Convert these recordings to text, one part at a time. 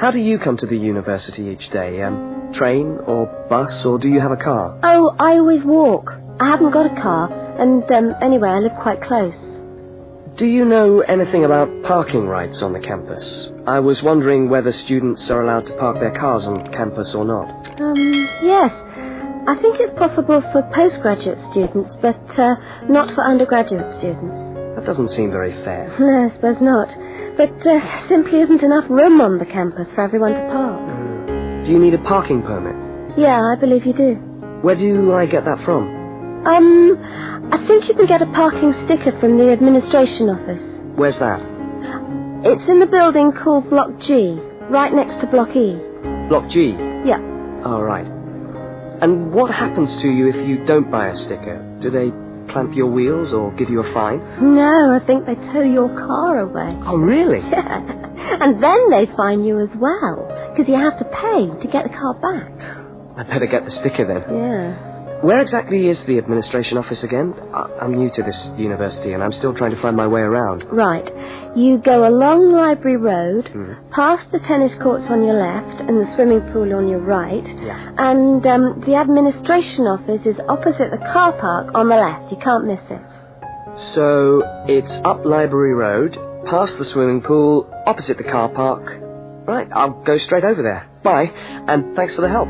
How do you come to the university each day? Train or bus, or do you have a car? Oh, I always walk. I haven't got a car, and anyway, I live quite close. Do you know anything about parking rights on the campus? I was wondering whether students are allowed to park their cars on campus or not. Yes. I think it's possible for postgraduate students, but not for undergraduate students. That doesn't seem very fair. No, I suppose not. But simply isn't enough room on the campus for everyone to park. Do you need a parking permit? Yeah, I believe you do. Where do I get that from? I think you can get a parking sticker from the administration office. Where's that? It's in the building called Block G, right next to Block E. Block G? Yeah. Oh, right. And what happens to you if you don't buy a sticker? Do they clamp your wheels or give you a fine? No, I think they tow your car away. Oh, really? Yeah. And then they fine you as well, because you have to pay to get the car back. I'd better get the sticker then. Yeah. Where exactly is the administration office again? I'm new to this university and I'm still trying to find my way around. Right. You go along Library Road, past the tennis courts on your left and the swimming pool on your right. Yeah. And the administration office is opposite the car park on the left. You can't miss it. So it's up Library Road, past the swimming pool, opposite the car park. Right, I'll go straight over there. Bye, and thanks for the help.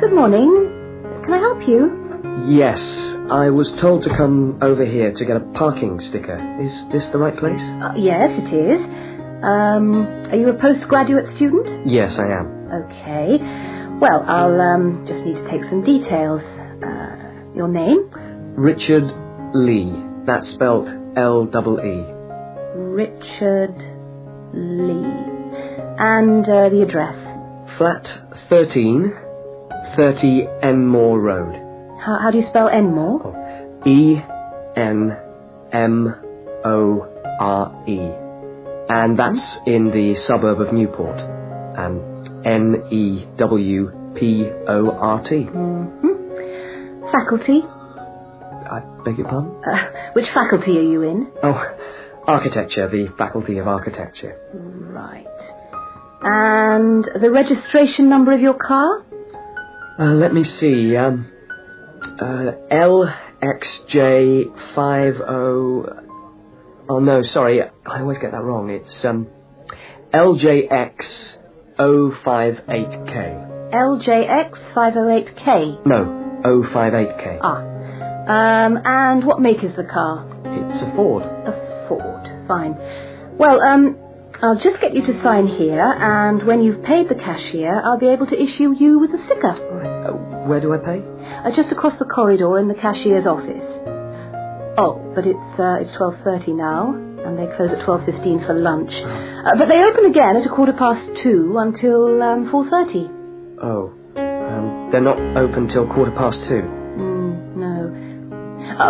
Good morning. Can I help you? Yes, I was told to come over here to get a parking sticker. Is this the right place? Yes, it is. Are you a postgraduate student? Yes, I am. Okay. Well, I'll just need to take some details. Your name? Richard Lee. That's spelt L-E-E. Richard Lee. And the address? Flat 13, 30 Enmore Road. How do you spell Enmore? E-N-M-O-R-E. And that's in the suburb of Newport. N-E-W-P-O-R-T. Mm-hmm. Faculty? I beg your pardon? Which faculty are you in? Oh, architecture, the Faculty of Architecture. Right. And the registration number of your car? Let me see. LXJ50... Oh, no, sorry. I always get that wrong. It's LJX058K. LJX508K? No, 058K. And what make is the car? It's a Ford. A Ford, fine. Well, I'll just get you to sign here, and when you've paid the cashier, I'll be able to issue you with a sticker. Right. Where do I pay? Just across the corridor in the cashier's office. Oh, but it's 12:30 now, and they close at 12:15 for lunch. But they open again at 2:15 until 4:30. Oh, they're not open till 2:15. No.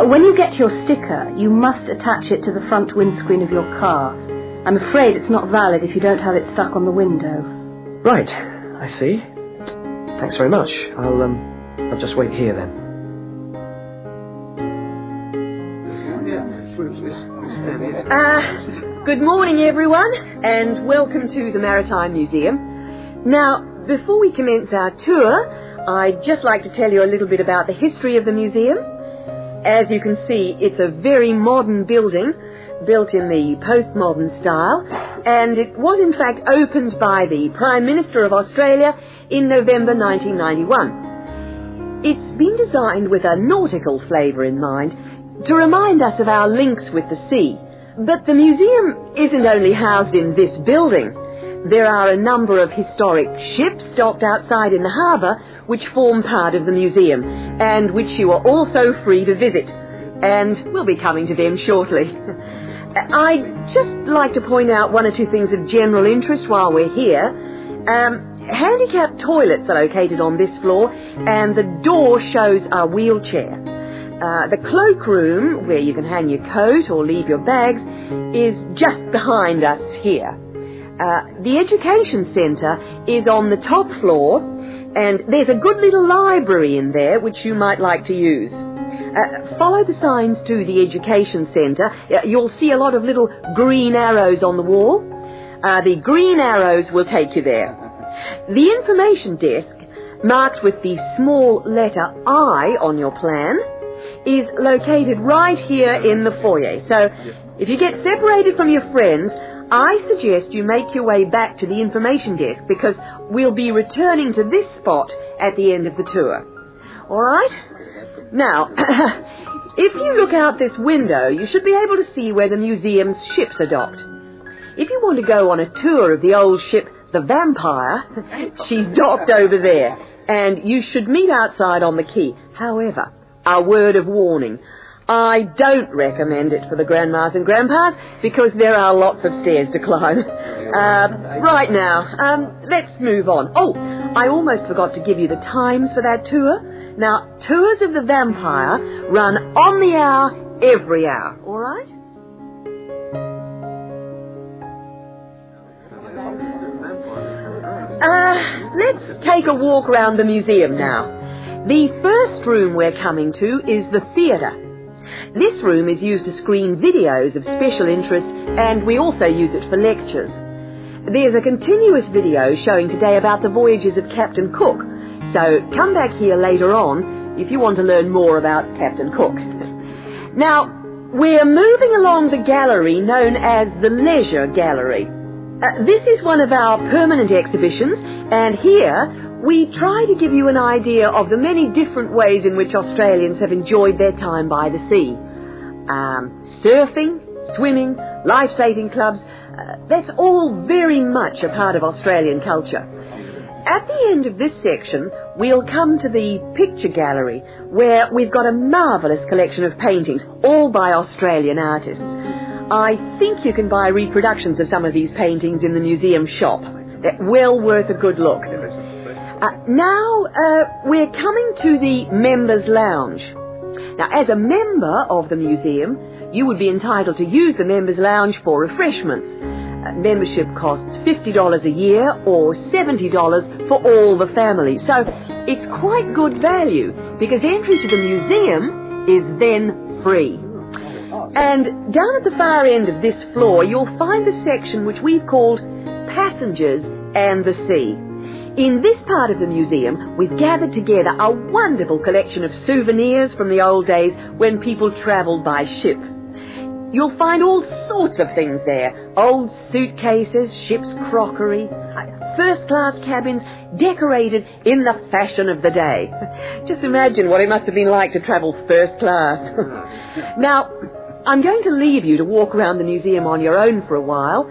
When you get your sticker, you must attach it to the front windscreen of your car. I'm afraid it's not valid if you don't have it stuck on the window. Right, I see. Thanks very much. I'll just wait here then. Good morning, everyone, and welcome to the Maritime Museum. Now, before we commence our tour, I'd just like to tell you a little bit about the history of the museum. As you can see, it's a very modern building, built in the postmodern style, and it was in fact opened by the Prime Minister of Australia in November 1991. It's been designed with a nautical flavour in mind, to remind us of our links with the sea. But the museum isn't only housed in this building. There are a number of historic ships docked outside in the harbour which form part of the museum, and which you are also free to visit. And we'll be coming to them shortly. I'd just like to point out one or two things of general interest while we're here. Handicapped toilets are located on this floor, and the door shows a wheelchair. The cloakroom, where you can hang your coat or leave your bags, is just behind us here. The education centre is on the top floor, and there's a good little library in there which you might like to use. Follow the signs to the education centre. You'll see a lot of little green arrows on the wall. The green arrows will take you there. The information desk, marked with the small letter I on your plan, is located right here in the foyer. So if you get separated from your friends, I suggest you make your way back to the information desk because we'll be returning to this spot at the end of the tour. All right? Now, if you look out this window, you should be able to see where the museum's ships are docked. If you want to go on a tour of the old ship, the Vampire, she's docked over there, and you should meet outside on the quay. However, a word of warning. I don't recommend it for the grandmas and grandpas because there are lots of stairs to climb. Right now, let's move on. Oh, I almost forgot to give you the times for that tour. Now, tours of the Vampire run on the hour, every hour. All right? Let's take a walk around the museum now. The first room we're coming to is the theatre. This room is used to screen videos of special interest, and we also use it for lectures. There's a continuous video showing today about the voyages of Captain Cook, so come back here later on if you want to learn more about Captain Cook. Now, we're moving along the gallery known as the Leisure Gallery. This is one of our permanent exhibitions, and here we try to give you an idea of the many different ways in which Australians have enjoyed their time by the sea. Surfing, swimming, life-saving clubs, that's all very much a part of Australian culture. At the end of this section, we'll come to the picture gallery, where we've got a marvellous collection of paintings, all by Australian artists. I think you can buy reproductions of some of these paintings in the museum shop. They're well worth a good look. Now, we're coming to the Members' Lounge. Now, as a member of the museum, you would be entitled to use the Members' Lounge for refreshments. Membership costs $50 a year or $70 for all the family. So, it's quite good value because entry to the museum is then free. And down at the far end of this floor, you'll find the section which we've called Passengers and the Sea. In this part of the museum, we've gathered together a wonderful collection of souvenirs from the old days when people travelled by ship. You'll find all sorts of things there. Old suitcases, ship's crockery, first-class cabins decorated in the fashion of the day. Just imagine what it must have been like to travel first class. Now, I'm going to leave you to walk around the museum on your own for a while,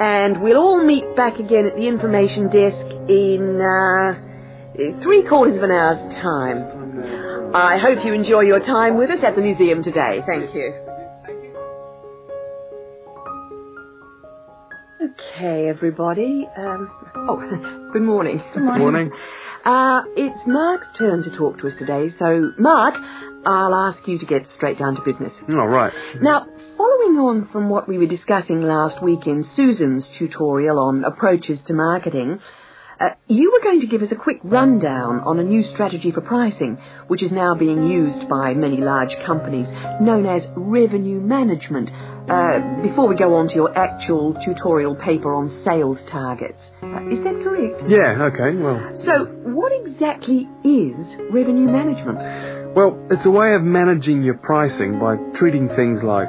and we'll all meet back again at the information desk in 3/4 of an hour's time. I hope you enjoy your time with us at the museum today. Thank you. Okay, everybody. Good morning. Good morning. It's Mark's turn to talk to us today, so Mark, I'll ask you to get straight down to business. All right. Now, following on from what we were discussing last week in Susan's tutorial on approaches to marketing, you were going to give us a quick rundown on a new strategy for pricing, which is now being used by many large companies, known as revenue management, before we go on to your actual tutorial paper on sales targets. Is that correct? Yeah, okay, well... So, what exactly is revenue management? Well, it's a way of managing your pricing by treating things like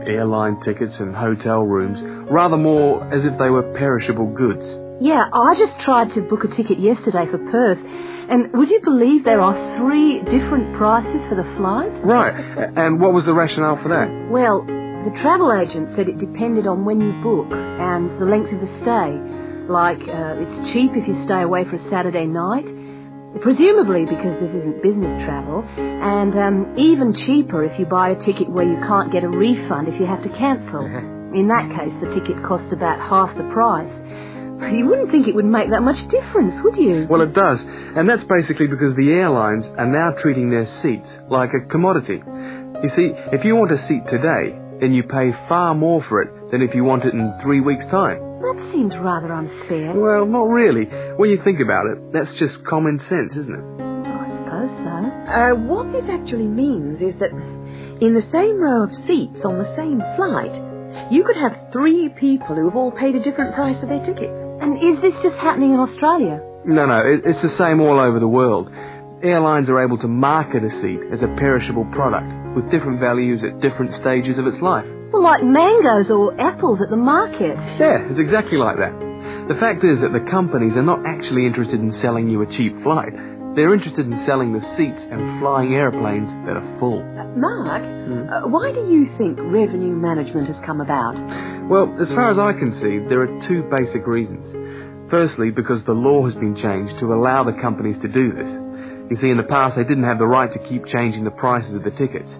airline tickets and hotel rooms rather more as if they were perishable goods. Yeah, I just tried to book a ticket yesterday for Perth, and would you believe there are 3 different prices for the flight? Right, and what was the rationale for that? Well, the travel agent said it depended on when you book and the length of the stay. Like, it's cheap if you stay away for a Saturday night, presumably because this isn't business travel, and even cheaper if you buy a ticket where you can't get a refund if you have to cancel. In that case, the ticket costs about half the price. You wouldn't think it would make that much difference, would you? Well, it does, and that's basically because the airlines are now treating their seats like a commodity. You see, if you want a seat today, then you pay far more for it than if you want it in 3 weeks' time. That seems rather unfair. Well, not really. When you think about it, that's just common sense, isn't it? I suppose so. What this actually means is that in the same row of seats on the same flight, you could have 3 people who have all paid a different price for their tickets. And is this just happening in Australia? No, it's the same all over the world. Airlines are able to market a seat as a perishable product with different values at different stages of its life. Well, like mangoes or apples at the market. Yeah, it's exactly like that. The fact is that the companies are not actually interested in selling you a cheap flight. They're interested in selling the seats and flying aeroplanes that are full. Mark, why do you think revenue management has come about? Well, as far as I can see, there are 2 basic reasons. Firstly, because the law has been changed to allow the companies to do this. You see, in the past, they didn't have the right to keep changing the prices of the tickets.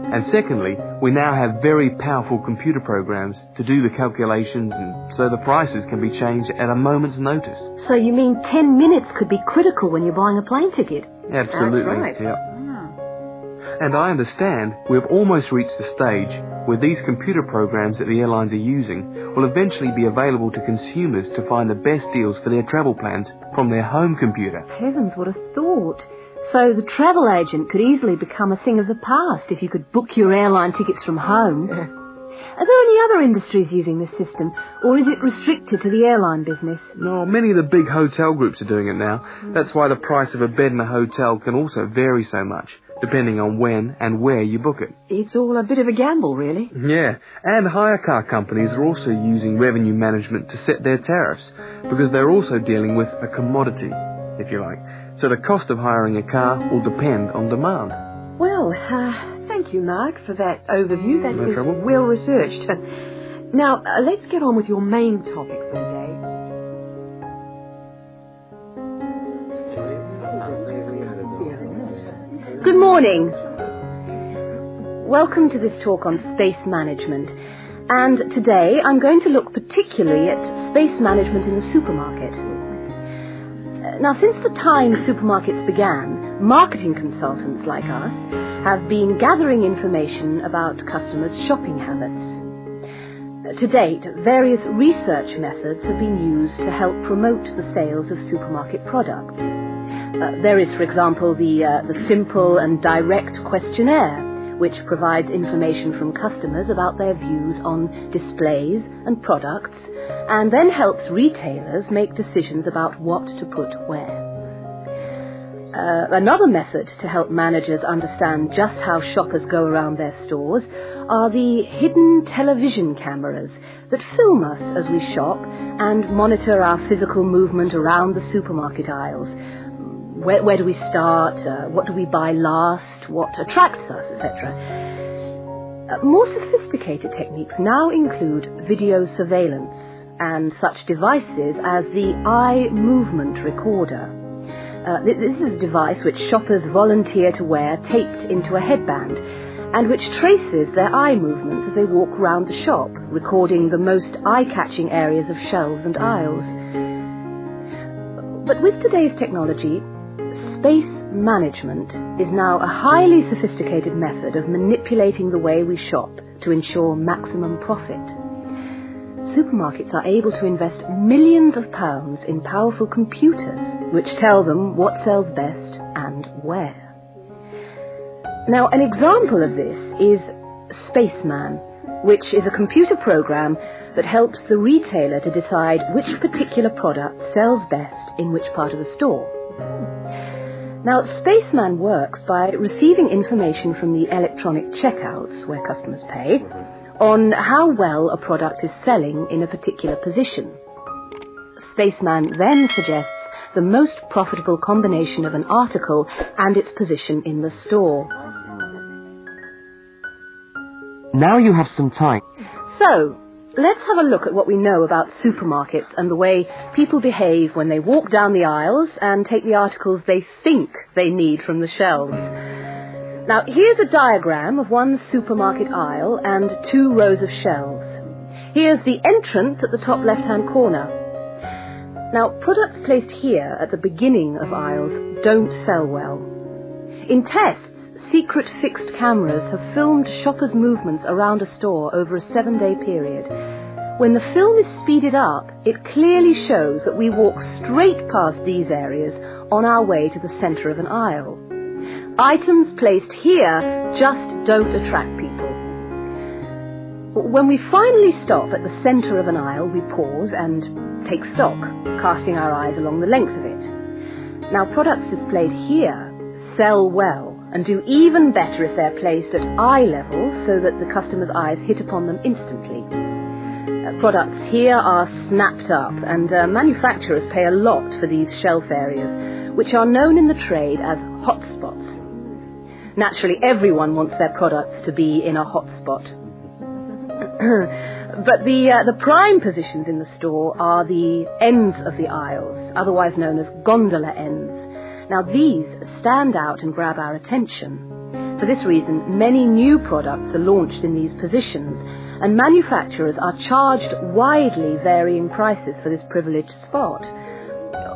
And secondly, we now have very powerful computer programs to do the calculations, and so the prices can be changed at a moment's notice. So you mean 10 minutes could be critical when you're buying a plane ticket? Absolutely. That's right. Yeah. And I understand we've almost reached the stage where these computer programs that the airlines are using will eventually be available to consumers to find the best deals for their travel plans from their home computer. Heavens, what a thought. So the travel agent could easily become a thing of the past if you could book your airline tickets from home. Are there any other industries using this system, or is it restricted to the airline business? No, many of the big hotel groups are doing it now. That's why the price of a bed in a hotel can also vary so much, depending on when and where you book it. It's all a bit of a gamble, really. Yeah, and hire car companies are also using revenue management to set their tariffs, because they're also dealing with a commodity, if you like. So the cost of hiring a car will depend on demand. Well, thank you, Mark, for that overview. That No was trouble. well researched. Now, let's get on with your main topic for today. Good morning. Welcome to this talk on space management. And today I'm going to look particularly at space management in the supermarket. Now, since the time supermarkets began, marketing consultants like us have been gathering information about customers' shopping habits. To date, various research methods have been used to help promote the sales of supermarket products. There is, for example, the simple and direct questionnaire, which provides information from customers about their views on displays and products, and then helps retailers make decisions about what to put where. Another method to help managers understand just how shoppers go around their stores are the hidden television cameras that film us as we shop and monitor our physical movement around the supermarket aisles. Where do we start? What do we buy last? What attracts us, etc. More sophisticated techniques now include video surveillance and such devices as the eye movement recorder. This is a device which shoppers volunteer to wear taped into a headband and which traces their eye movements as they walk around the shop, recording the most eye-catching areas of shelves and aisles. But with today's technology, space management is now a highly sophisticated method of manipulating the way we shop to ensure maximum profit. Supermarkets are able to invest millions of pounds in powerful computers which tell them what sells best and where. Now, an example of this is Spaceman, which is a computer program that helps the retailer to decide which particular product sells best in which part of the store. Now, Spaceman works by receiving information from the electronic checkouts, where customers pay, on how well a product is selling in a particular position. Spaceman then suggests the most profitable combination of an article and its position in the store. Now you have some time. So, let's have a look at what we know about supermarkets and the way people behave when they walk down the aisles and take the articles they think they need from the shelves. Now, here's a diagram of one supermarket aisle and 2 rows of shelves. Here's the entrance at the top left-hand corner. Now, products placed here at the beginning of aisles don't sell well. In tests, secret fixed cameras have filmed shoppers' movements around a store over a 7-day period. When the film is speeded up, it clearly shows that we walk straight past these areas on our way to the centre of an aisle. items placed here just don't attract people. When we finally stop at the centre of an aisle, we pause and take stock, casting our eyes along the length of it. Now, products displayed here sell well and do even better if they're placed at eye level so that the customer's eyes hit upon them instantly. Products here are snapped up, and manufacturers pay a lot for these shelf areas, which are known in the trade as hotspots. Naturally, everyone wants their products to be in a hotspot. But the prime positions in the store are the ends of the aisles, otherwise known as gondola ends. Now, these stand out and grab our attention. For this reason, many new products are launched in these positions, and manufacturers are charged widely varying prices for this privileged spot.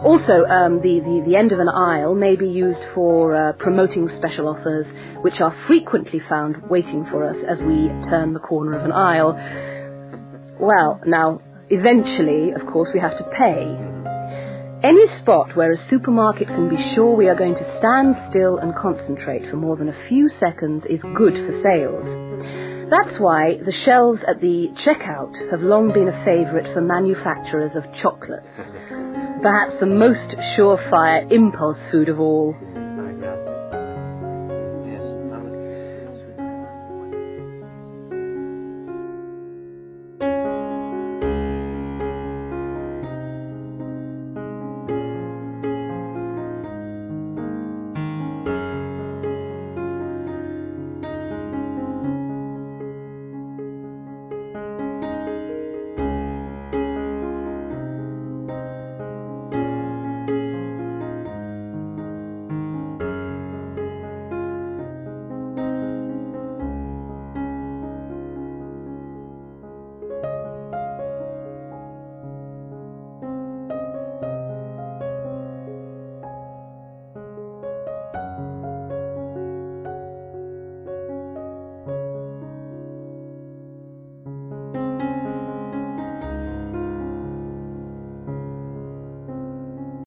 Also, the end of an aisle may be used for promoting special offers, which are frequently found waiting for us as we turn the corner of an aisle. Well, now, eventually, of course, we have to pay. Any spot where a supermarket can be sure we are going to stand still and concentrate for more than a few seconds is good for sales. That's why the shelves at the checkout have long been a favourite for manufacturers of chocolates. Perhaps the most surefire impulse food of all.